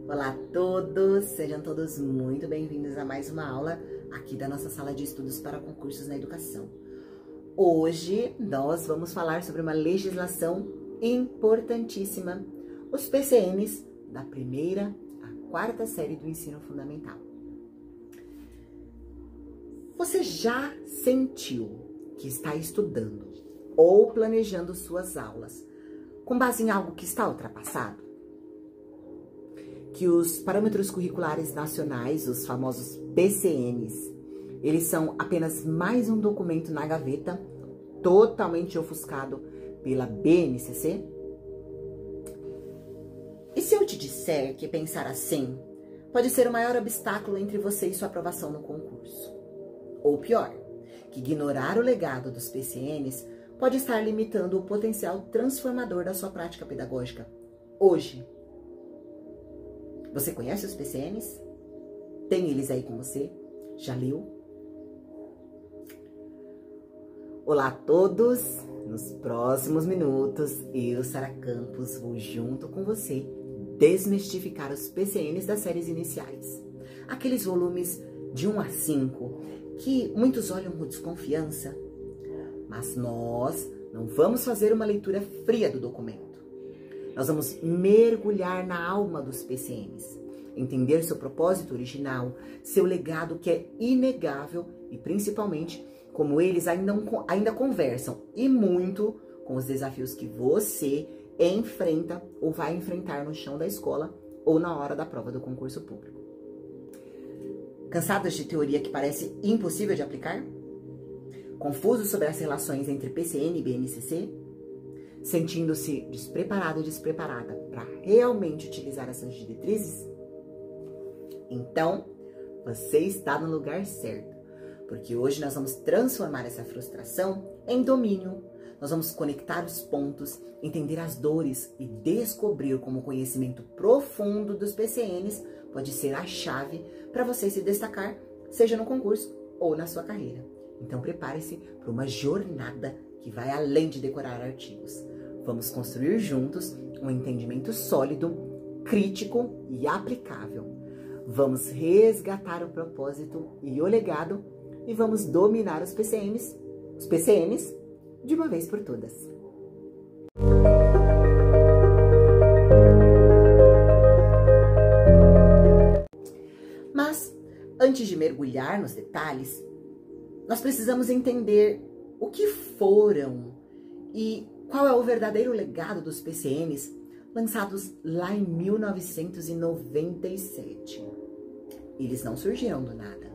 Olá a todos, sejam todos muito bem-vindos a mais uma aula aqui da nossa sala de estudos para concursos na educação. Hoje nós vamos falar sobre uma legislação importantíssima, os PCNs da primeira à quarta série do ensino fundamental. Você já sentiu que está estudando ou planejando suas aulas com base em algo que está ultrapassado? Que os parâmetros curriculares nacionais, os famosos PCNs, eles são apenas mais um documento na gaveta, totalmente ofuscado pela BNCC? E se eu te disser que pensar assim pode ser o maior obstáculo entre você e sua aprovação no concurso? Ou pior, que ignorar o legado dos PCNs pode estar limitando o potencial transformador da sua prática pedagógica hoje? Você conhece os PCNs? Tem eles aí com você? Já leu? Olá a todos! Nos próximos minutos, eu, Sara Campos, vou junto com você desmistificar os PCNs das séries iniciais. Aqueles volumes de 1 a 5 que muitos olham com desconfiança, mas nós não vamos fazer uma leitura fria do documento. Nós vamos mergulhar na alma dos PCNs, entender seu propósito original, seu legado que é inegável e principalmente como eles ainda conversam e muito com os desafios que você enfrenta ou vai enfrentar no chão da escola ou na hora da prova do concurso público. Cansados de teoria que parece impossível de aplicar? Confusos sobre as relações entre PCN e BNCC? Sentindo-se despreparado ou despreparada para realmente utilizar essas diretrizes? Então, você está no lugar certo, porque hoje nós vamos transformar essa frustração em domínio. Nós vamos conectar os pontos, entender as dores e descobrir como o conhecimento profundo dos PCNs pode ser a chave para você se destacar, seja no concurso ou na sua carreira. Então prepare-se para uma jornada que vai além de decorar artigos. Vamos construir juntos um entendimento sólido, crítico e aplicável. Vamos resgatar o propósito e o legado e vamos dominar os PCNs de uma vez por todas. Mas, antes de mergulhar nos detalhes, nós precisamos entender o que foram e qual é o verdadeiro legado dos PCNs lançados lá em 1997. Eles não surgiram do nada.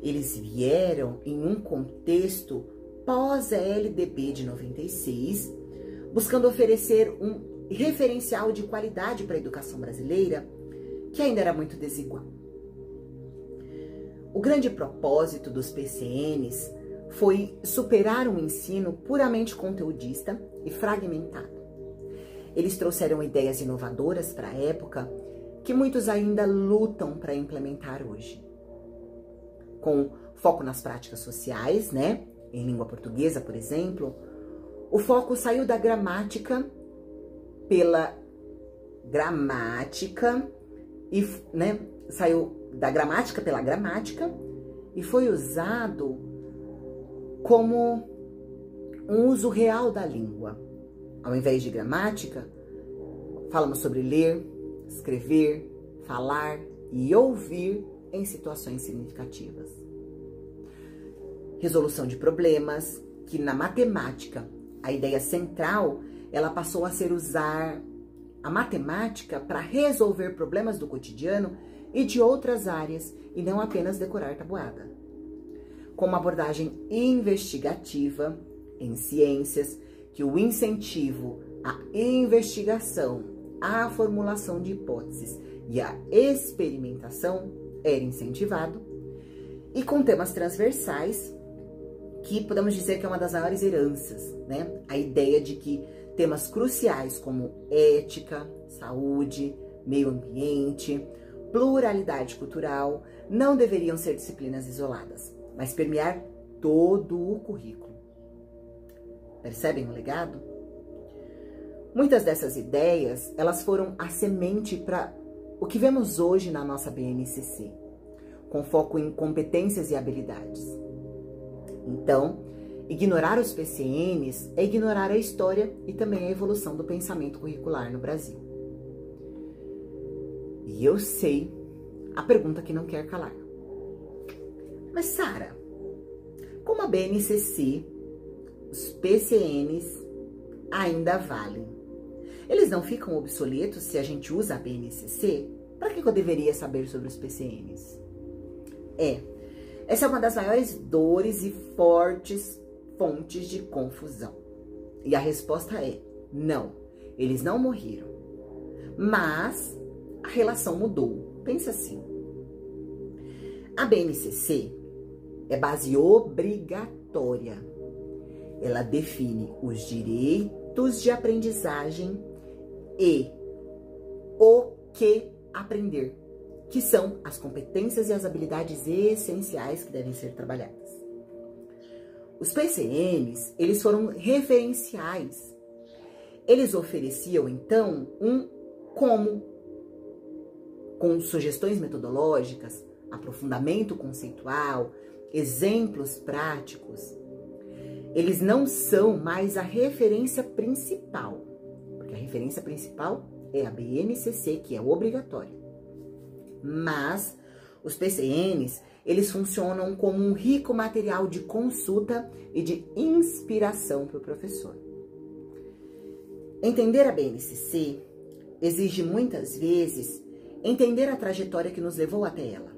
Eles vieram em um contexto pós-LDB de 96, buscando oferecer um referencial de qualidade para a educação brasileira que ainda era muito desigual. O grande propósito dos PCNs foi superar um ensino puramente conteudista e fragmentado. Eles trouxeram ideias inovadoras para a época que muitos ainda lutam para implementar hoje. Com foco nas práticas sociais, né? Em língua portuguesa, por exemplo, o foco saiu da gramática pela gramática e, né? Saiu da gramática pela gramática e foi usado como um uso real da língua. Ao invés de gramática, falamos sobre ler, escrever, falar e ouvir em situações significativas. Resolução de problemas, que na matemática, a ideia central, ela passou a ser usar a matemática para resolver problemas do cotidiano e de outras áreas, e não apenas decorar tabuada. Com uma abordagem investigativa em ciências, que o incentivo à investigação, à formulação de hipóteses e à experimentação era incentivado, e com temas transversais, que podemos dizer que é uma das maiores heranças, né? A ideia de que temas cruciais como ética, saúde, meio ambiente, pluralidade cultural, não deveriam ser disciplinas isoladas, mas permear todo o currículo. Percebem o legado? Muitas dessas ideias, elas foram a semente para o que vemos hoje na nossa BNCC, com foco em competências e habilidades. Então, ignorar os PCNs é ignorar a história e também a evolução do pensamento curricular no Brasil. E eu sei a pergunta que não quer calar. Mas, Sara, como a BNCC, os PCNs ainda valem? Eles não ficam obsoletos se a gente usa a BNCC? Para que eu deveria saber sobre os PCNs? Essa é uma das maiores dores e fortes fontes de confusão. E a resposta é não, eles não morreram. Mas a relação mudou. Pensa assim. A BNCC é base obrigatória. Ela define os direitos de aprendizagem e o que aprender, que são as competências e as habilidades essenciais que devem ser trabalhadas. Os PCNs, eles foram referenciais. Eles ofereciam, então, um como, com sugestões metodológicas, aprofundamento conceitual, exemplos práticos. Eles não são mais a referência principal, porque a referência principal é a BNCC, que é obrigatória. Mas os PCNs, eles funcionam como um rico material de consulta e de inspiração para o professor. Entender a BNCC exige muitas vezes entender a trajetória que nos levou até ela.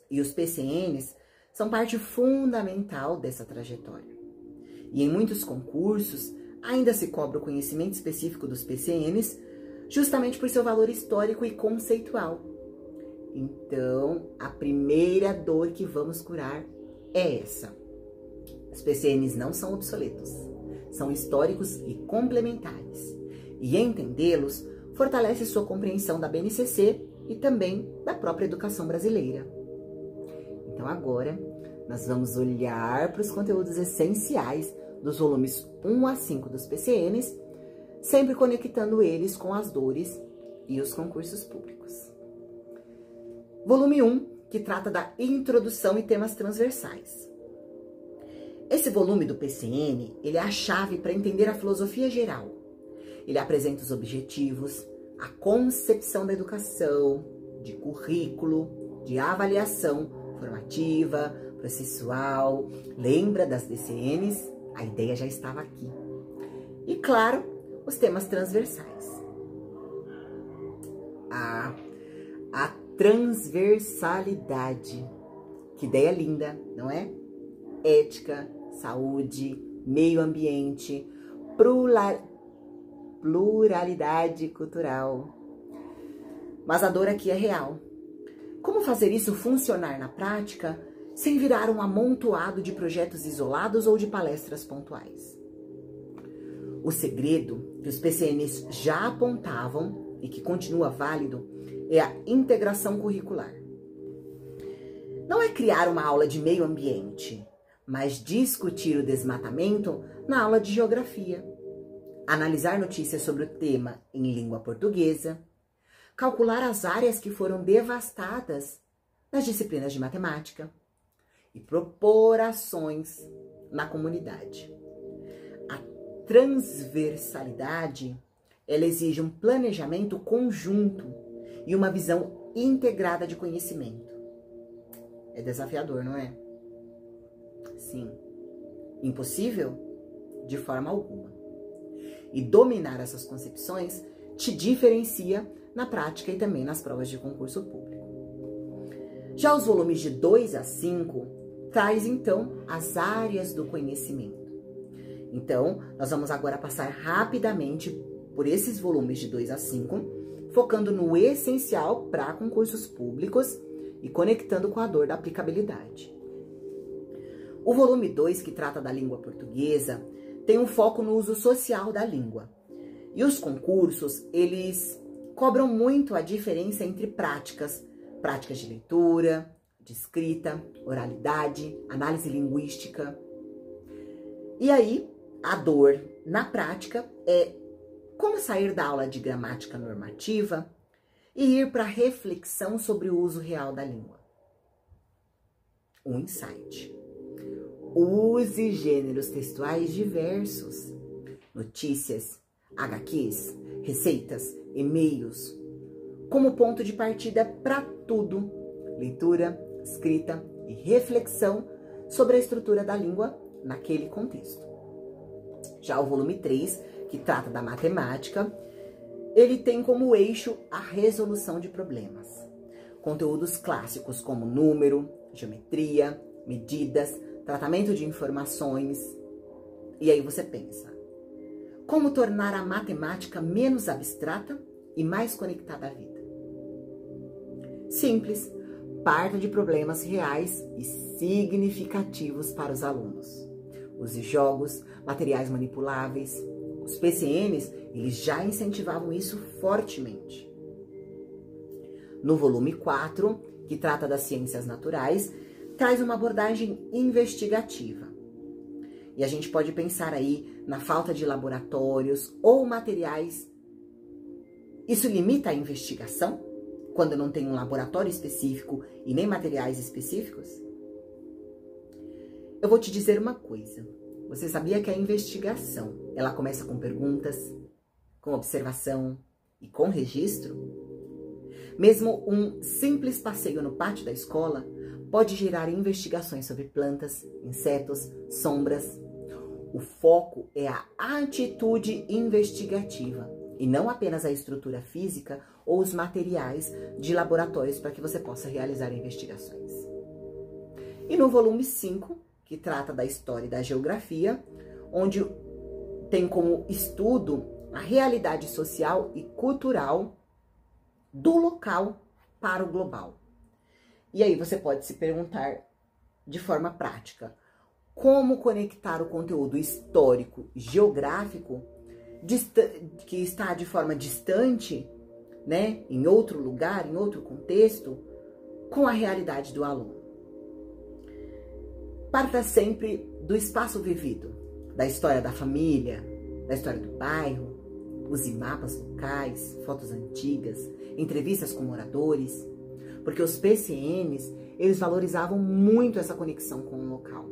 E os PCNs são parte fundamental dessa trajetória. E em muitos concursos ainda se cobra o conhecimento específico dos PCNs justamente por seu valor histórico e conceitual. Então, a primeira dor que vamos curar é essa. Os PCNs não são obsoletos, são históricos e complementares. E entendê-los fortalece sua compreensão da BNCC e também da própria educação brasileira. Então, agora, nós vamos olhar para os conteúdos essenciais dos volumes 1 a 5 dos PCNs, sempre conectando eles com as dores e os concursos públicos. Volume 1, que trata da introdução e temas transversais. Esse volume do PCN, ele é a chave para entender a filosofia geral. Ele apresenta os objetivos, a concepção da educação, de currículo, de avaliação formativa, processual. Lembra das DCNs? A ideia já estava aqui. E, claro, os temas transversais. A transversalidade. Que ideia linda, não é? Ética, saúde, meio ambiente, pluralidade cultural. Mas a dor aqui é real. Como fazer isso funcionar na prática sem virar um amontoado de projetos isolados ou de palestras pontuais? O segredo que os PCNs já apontavam e que continua válido é a integração curricular. Não é criar uma aula de meio ambiente, mas discutir o desmatamento na aula de geografia, analisar notícias sobre o tema em língua portuguesa, calcular as áreas que foram devastadas nas disciplinas de matemática e propor ações na comunidade. A transversalidade, ela exige um planejamento conjunto e uma visão integrada de conhecimento. É desafiador, não é? Sim. Impossível? De forma alguma. E dominar essas concepções te diferencia na prática e também nas provas de concurso público. Já os volumes de 2 a 5 traz então as áreas do conhecimento. Então, nós vamos agora passar rapidamente por esses volumes de 2 a 5, focando no essencial para concursos públicos e conectando com a dor da aplicabilidade. O volume 2, que trata da língua portuguesa, tem um foco no uso social da língua. E os concursos, eles cobram muito a diferença entre práticas de leitura, de escrita, oralidade, análise linguística. E aí, a dor na prática é como sair da aula de gramática normativa e ir para a reflexão sobre o uso real da língua. Um insight. Use gêneros textuais diversos. Notícias, HQs, receitas, e-mails, como ponto de partida para tudo. Leitura, escrita e reflexão sobre a estrutura da língua naquele contexto. Já o volume 3, que trata da matemática, ele tem como eixo a resolução de problemas. Conteúdos clássicos como número, geometria, medidas, tratamento de informações. E aí você pensa, como tornar a matemática menos abstrata e mais conectada à vida? Simples, parta de problemas reais e significativos para os alunos. Use jogos, materiais manipuláveis. Os PCNs, eles já incentivavam isso fortemente. No volume 4, que trata das ciências naturais, traz uma abordagem investigativa. E a gente pode pensar aí na falta de laboratórios ou materiais. Isso limita a investigação, quando não tem um laboratório específico e nem materiais específicos? Eu vou te dizer uma coisa. Você sabia que a investigação, ela começa com perguntas, com observação e com registro? Mesmo um simples passeio no pátio da escola pode gerar investigações sobre plantas, insetos, sombras. O foco é a atitude investigativa e não apenas a estrutura física ou os materiais de laboratórios para que você possa realizar investigações. E no volume 5, que trata da história e da geografia, onde tem como estudo a realidade social e cultural do local para o global. E aí você pode se perguntar de forma prática, como conectar o conteúdo histórico, geográfico, que está de forma distante, né, em outro lugar, em outro contexto, com a realidade do aluno. Parta sempre do espaço vivido, da história da família, da história do bairro, use mapas locais, fotos antigas, entrevistas com moradores, porque os PCNs, eles valorizavam muito essa conexão com o local.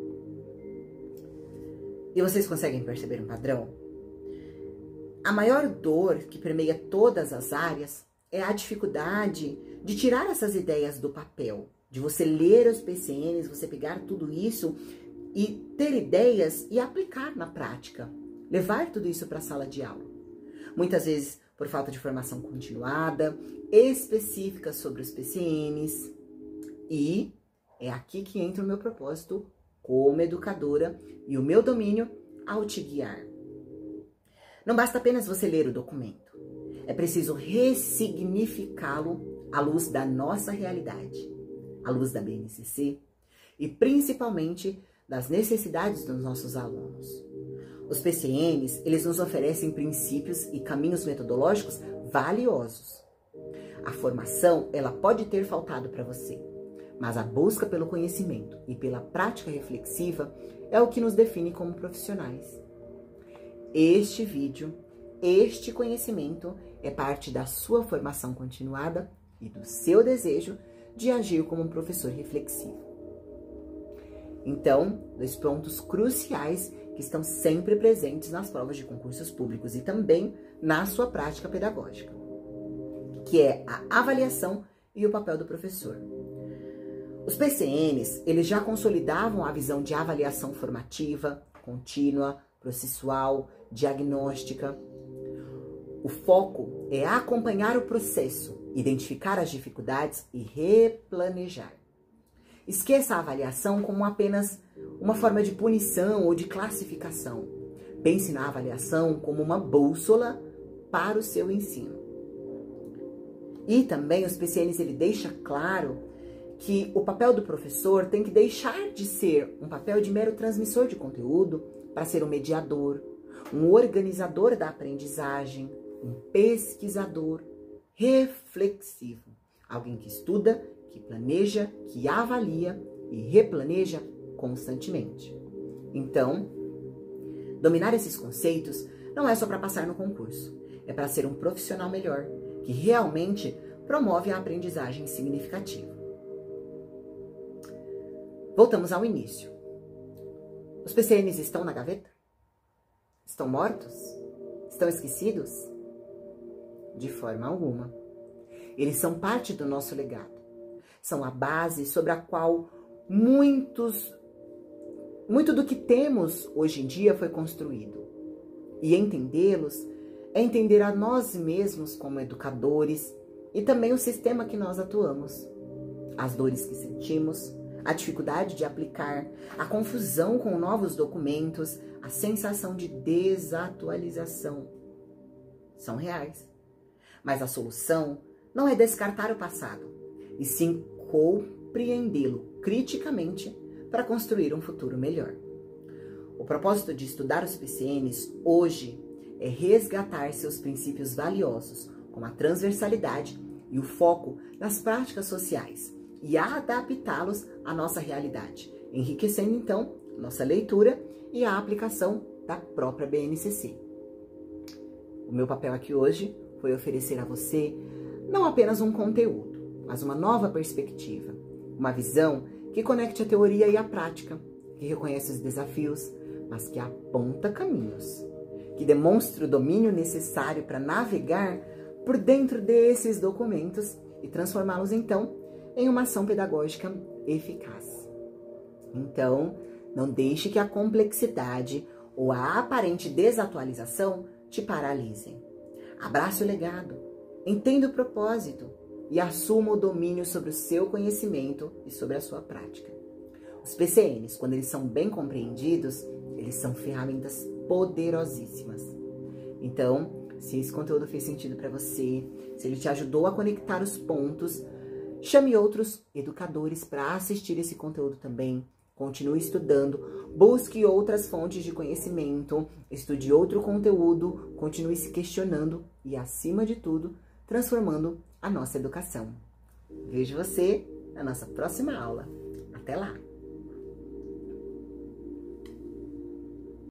E vocês conseguem perceber um padrão? A maior dor que permeia todas as áreas é a dificuldade de tirar essas ideias do papel, de você ler os PCNs, você pegar tudo isso e ter ideias e aplicar na prática, levar tudo isso para a sala de aula. Muitas vezes por falta de formação continuada, específica sobre os PCNs. E é aqui que entra o meu propósito como educadora e o meu domínio ao te guiar. Não basta apenas você ler o documento. É preciso ressignificá-lo à luz da nossa realidade, à luz da BNCC e principalmente das necessidades dos nossos alunos. Os PCNs, eles nos oferecem princípios e caminhos metodológicos valiosos. A formação, ela pode ter faltado para você, mas a busca pelo conhecimento e pela prática reflexiva é o que nos define como profissionais. Este vídeo, este conhecimento é parte da sua formação continuada e do seu desejo de agir como um professor reflexivo. Então, 2 pontos cruciais que estão sempre presentes nas provas de concursos públicos e também na sua prática pedagógica, que é a avaliação e o papel do professor. Os PCNs, eles já consolidavam a visão de avaliação formativa, contínua, processual, diagnóstica. O foco é acompanhar o processo, identificar as dificuldades e replanejar. Esqueça a avaliação como apenas uma forma de punição ou de classificação. Pense na avaliação como uma bússola para o seu ensino. E também os PCNs, ele deixa claro que o papel do professor tem que deixar de ser um papel de mero transmissor de conteúdo para ser um mediador, um organizador da aprendizagem, um pesquisador reflexivo, alguém que estuda, que planeja, que avalia e replaneja constantemente. Então, dominar esses conceitos não é só para passar no concurso, é para ser um profissional melhor, que realmente promove a aprendizagem significativa. Voltamos ao início. Os PCNs estão na gaveta? Estão mortos? Estão esquecidos? De forma alguma. Eles são parte do nosso legado. São a base sobre a qual muito do que temos hoje em dia foi construído. E entendê-los é entender a nós mesmos como educadores e também o sistema que nós atuamos. As dores que sentimos, a dificuldade de aplicar, a confusão com novos documentos, a sensação de desatualização são reais. Mas a solução não é descartar o passado, e sim compreendê-lo criticamente para construir um futuro melhor. O propósito de estudar os PCNs hoje é resgatar seus princípios valiosos, como a transversalidade e o foco nas práticas sociais, e adaptá-los à nossa realidade, enriquecendo então nossa leitura e a aplicação da própria BNCC. O meu papel aqui hoje foi oferecer a você não apenas um conteúdo, mas uma nova perspectiva, uma visão que conecte a teoria e a prática, que reconhece os desafios, mas que aponta caminhos, que demonstre o domínio necessário para navegar por dentro desses documentos e transformá-los então em uma ação pedagógica eficaz. Então, não deixe que a complexidade ou a aparente desatualização te paralisem. Abrace o legado, entenda o propósito e assuma o domínio sobre o seu conhecimento e sobre a sua prática. Os PCNs, quando eles são bem compreendidos, eles são ferramentas poderosíssimas. Então, se esse conteúdo fez sentido para você, se ele te ajudou a conectar os pontos, chame outros educadores para assistir esse conteúdo também. Continue estudando, busque outras fontes de conhecimento, estude outro conteúdo, continue se questionando e, acima de tudo, transformando a nossa educação. Vejo você na nossa próxima aula. Até lá!